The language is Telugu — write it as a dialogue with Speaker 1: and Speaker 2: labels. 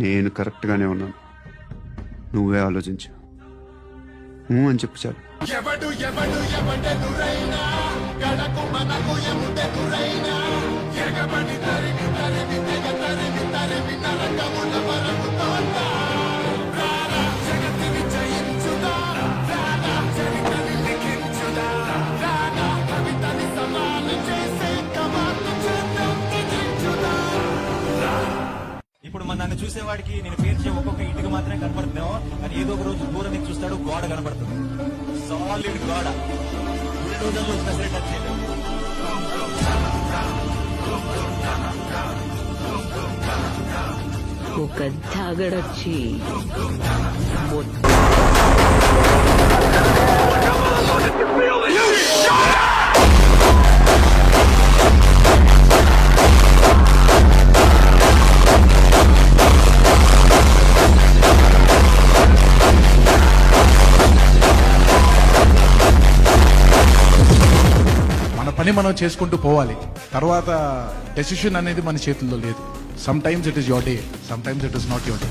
Speaker 1: నేను కరెక్ట్గానే ఉన్నాను, నువ్వే ఆలోచించు. అని చెప్పు చాలు.
Speaker 2: ఎవడు ఎవడు ఎవడెదురైనా గడకు మనకు ఎముడెదురైనా ఎగబడి తరిమి తరిమి తెగ తరిమి తరిమి నరకముల వరకు తోట రారా జగతిని జయించుదా రారా చరితని లిఖించుదా రారా కవితని సమానం చేసే కమాను చేద్దాం తెగించుదా.
Speaker 3: ఇప్పుడు నన్ను చూసేవాడికి నేను పేర్చే ఒక్కొక్క ఇంటికి మాత్రమే కనపడుతున్నావు, కానీ ఏదో ఒక రోజు దూరం నుంచి చూస్తాడు, గోడ కనపడుతుంది. సాలిడ్ గోడ, బుల్డోజర్లు వచ్చినా సరే టచ్ చేయలేదు.
Speaker 4: ఒక తాగడొచ్చి
Speaker 5: మన పని మనం చేసుకుంటూ పోవాలి. తర్వాత డెసిషన్ అనేది మన చేతుల్లో లేదు. Some times it is your day, some times it is not your day.